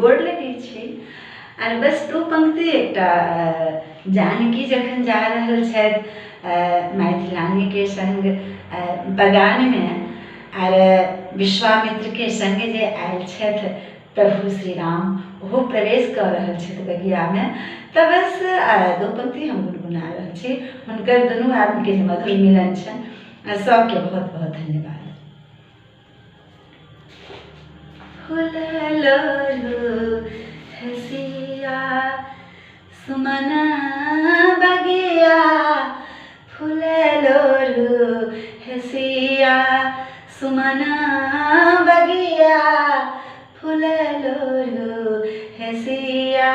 गोड़ लगै छी। आर बस दू पंक्ति एकटा जानकी जखन जा रहल छथि मैथिलानीके संग बगानमे, आर विश्वामित्रके संगे जे आयल छथि प्रभु श्री राम, ओहो प्रवेश कऽ रहल छथि बगियामे, तऽ बस दू पंक्ति हम गुनगुना रहल छी। हुनकर दुनू आदमीके जे मधुर मिलन छनि, सबके बहुत बहुत धन्यवाद। फूललोढ़ू हसिया सुमन बगिया, फूललोढ़ू हसिया सुमन बगिया, फूललोढ़ू हसिया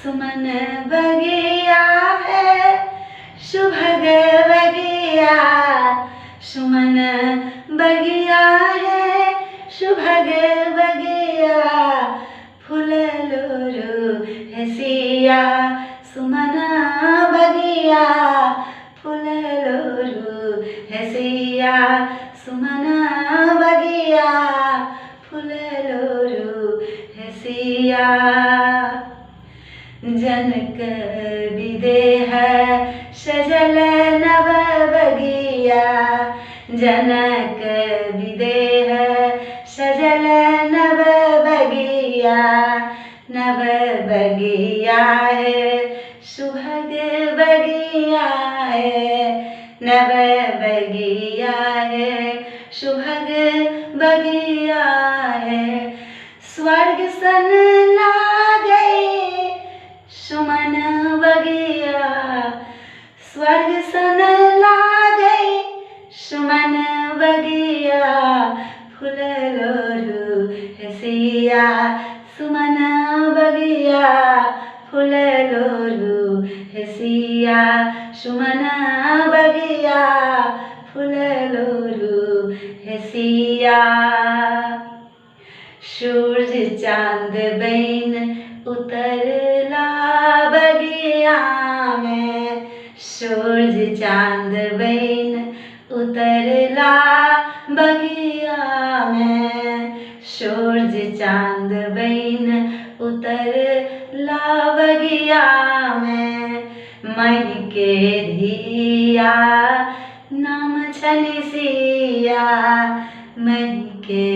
सुमन बगिया है सुभग बगिया, सुमन बगिया है सुभग बगिया, फूललोढ़ू हसिया सुमन बगिया, फूललोढ़ू हसिया सुमन बगिया, फूललोढ़ू हसिया। जनक विदेह सजल नव बगिया, जनक विदेह सजल नव बगिया, नव बगिया है सुभग बगिया है, नव बगिया है सुभग बगिया है। स्वर्ग सन लागे सुमन बगिया, स्वर्ग सन लागे सुमन बगिया, फूललोढ़ू हसिया सुमन बगिया, फूललोढ़ू हसिया सुमन बगिया, फूललोढ़ू हसिया। सूरज चांद बैन उतरला बगिया में, सूरज चांद बैन उतरला बगिया में, सूरज चांद बैन उतरला बगिया में, मन के धिया नाम छनि सिया, मन के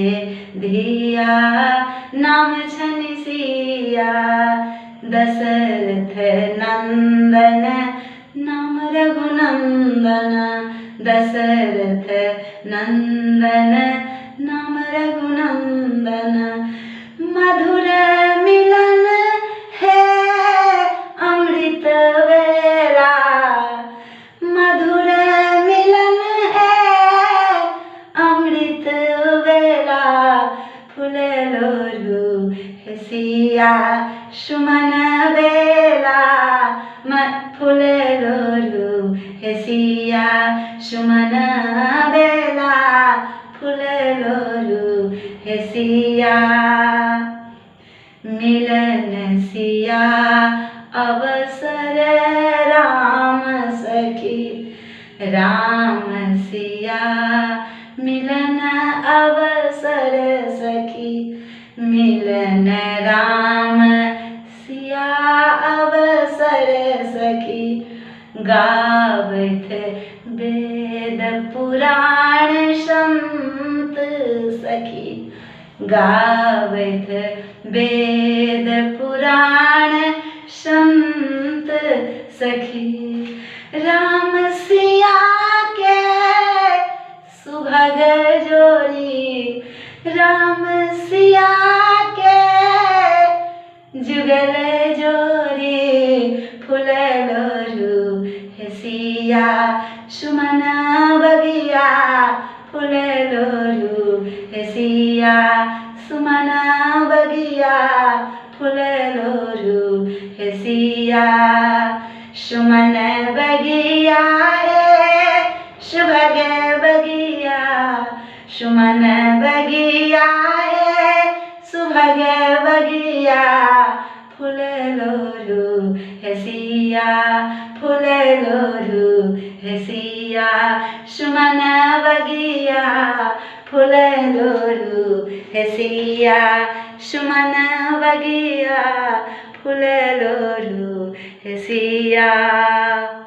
धिया नाम छनि सिया, दशरथ नंदन नाम रघुनंदन, दशरथ नंदन नाम रघुनंदन, मधुर मिलन है अमृत वेला, मधुर मिलन है अमृत वेला, फूललोढ़ू हसिया सुमन बेला, फूललोढ़ू हसिया सुमन बेला, फूललोढ़ू हसिया। मिलन सिया अवसर राम सखी, राम सिया मिलन अवसर सखी, मिलन राम सिया अवसर सखी, गावत वेद पुराण संत सखी, गावत वेद पुराण संत सखी, राम सिया के सुभग जोड़ी, राम सिया के जुगल जोड़ी, फूललोढ़ू हसिया सुमन बगिया, फूललोढ़ू हसिया सुमन बगिया, फूललोढ़ू हसिया सुमन बगिया है सुभग बगिया, सुमन बगिया है सुभग बगिया, फूललोढ़ू हसिया, फूललोढ़ू हसिया सुमन बगिया, फूललोढ़ू हसिया सुमन बगिया फूल लोढ़ू हे सिया।